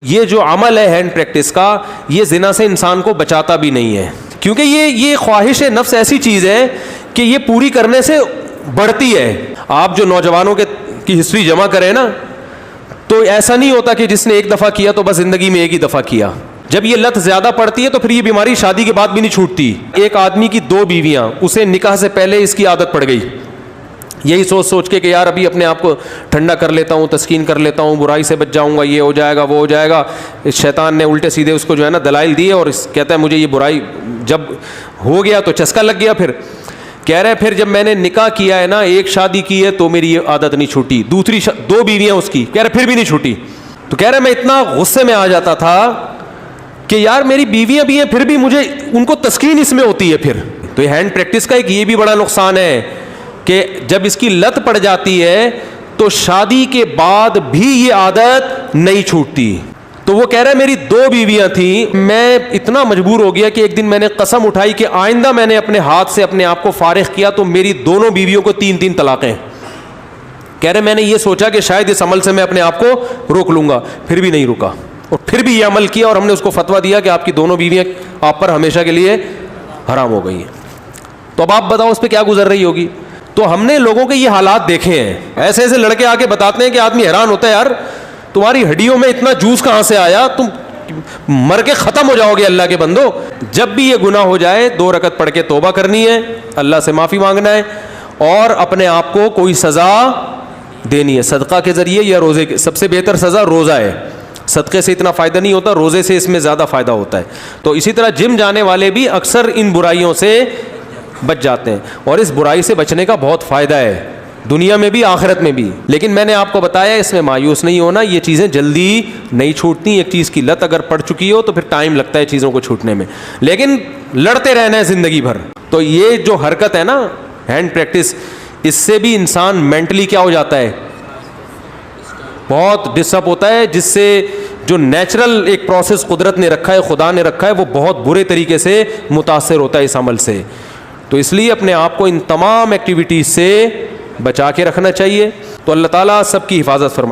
یہ جو عمل ہے ہینڈ پریکٹس کا، یہ زنا سے انسان کو بچاتا بھی نہیں ہے، کیونکہ یہ خواہش نفس ایسی چیز ہے کہ یہ پوری کرنے سے بڑھتی ہے۔ آپ جو نوجوانوں کی ہسٹری جمع کریں نا، تو ایسا نہیں ہوتا کہ جس نے ایک دفعہ کیا تو بس زندگی میں ایک ہی دفعہ کیا۔ جب یہ لت زیادہ پڑتی ہے تو پھر یہ بیماری شادی کے بعد بھی نہیں چھوٹتی۔ ایک آدمی کی 2 بیویاں، اسے نکاح سے پہلے اس کی عادت پڑ گئی، یہی سوچ کے کہ یار ابھی اپنے آپ کو ٹھنڈا کر لیتا ہوں، تسکین کر لیتا ہوں، برائی سے بچ جاؤں گا، یہ ہو جائے گا وہ ہو جائے گا۔ شیطان نے الٹے سیدھے اس کو جو ہے نا دلائل دیے، اور کہتا ہے مجھے یہ برائی جب ہو گیا تو چسکا لگ گیا۔ پھر کہہ رہے پھر جب میں نے نکاح کیا ہے نا، ایک شادی کی ہے تو میری یہ عادت نہیں چھوٹی، دوسری 2 بیویاں اس کی، کہہ رہے پھر بھی نہیں چھوٹی۔ تو کہہ رہے میں اتنا غصے میں آ جاتا تھا کہ یار میری بیویاں بھی ہیں پھر بھی مجھے ان کو تسکین اس میں ہوتی ہے۔ پھر تو یہ ہینڈ پریکٹس کا ایک یہ بھی بڑا نقصان ہے کہ جب اس کی لت پڑ جاتی ہے تو شادی کے بعد بھی یہ عادت نہیں چھوٹتی۔ تو وہ کہہ رہا ہے میری 2 بیویاں تھیں، میں اتنا مجبور ہو گیا کہ ایک دن میں نے قسم اٹھائی کہ آئندہ میں نے اپنے ہاتھ سے اپنے آپ کو فارغ کیا تو میری دونوں بیویوں کو 3 طلاقیں۔ کہہ رہے میں نے یہ سوچا کہ شاید اس عمل سے میں اپنے آپ کو روک لوں گا، پھر بھی نہیں رکا، اور پھر بھی یہ عمل کیا، اور ہم نے اس کو فتویٰ دیا کہ آپ کی دونوں بیویاں آپ پر ہمیشہ کے لیے حرام ہو گئی ہیں۔ تو اب آپ بتاؤ اس پہ کیا گزر رہی ہوگی۔ تو ہم نے لوگوں کے یہ حالات دیکھے ہیں، ایسے ایسے لڑکے آ کے بتاتے ہیں کہ آدمی حیران ہوتا ہے، یار تمہاری ہڈیوں میں اتنا جوس کہاں سے آیا، تم مر کے ختم ہو جاؤ گے اللہ کے بندو۔ جب بھی یہ گناہ ہو جائے 2 رکعت پڑھ کے توبہ کرنی ہے، اللہ سے معافی مانگنا ہے، اور اپنے آپ کو کوئی سزا دینی ہے صدقہ کے ذریعے یا روزے کے۔ سب سے بہتر سزا روزہ ہے، صدقے سے اتنا فائدہ نہیں ہوتا، روزے سے اس میں زیادہ فائدہ ہوتا ہے۔ تو اسی طرح جم جانے والے بھی اکثر ان برائیوں سے بچ جاتے ہیں، اور اس برائی سے بچنے کا بہت فائدہ ہے دنیا میں بھی آخرت میں بھی۔ لیکن میں نے آپ کو بتایا اس میں مایوس نہیں ہونا، یہ چیزیں جلدی نہیں چھوٹتی۔ ایک چیز کی لت اگر پڑ چکی ہو تو پھر ٹائم لگتا ہے چیزوں کو چھوٹنے میں، لیکن لڑتے رہنا ہے زندگی بھر۔ تو یہ جو حرکت ہے نا ہینڈ پریکٹس، اس سے بھی انسان مینٹلی کیا ہو جاتا ہے، بہت ڈسٹرب ہوتا ہے، جس سے جو نیچرل ایک پروسیس قدرت نے رکھا ہے، خدا نے رکھا ہے، وہ بہت برے طریقے سے متاثر ہوتا ہے اس عمل سے۔ تو اس لیے اپنے آپ کو ان تمام ایکٹیویٹیز سے بچا کے رکھنا چاہیے۔ تو اللہ تعالیٰ سب کی حفاظت فرمائے۔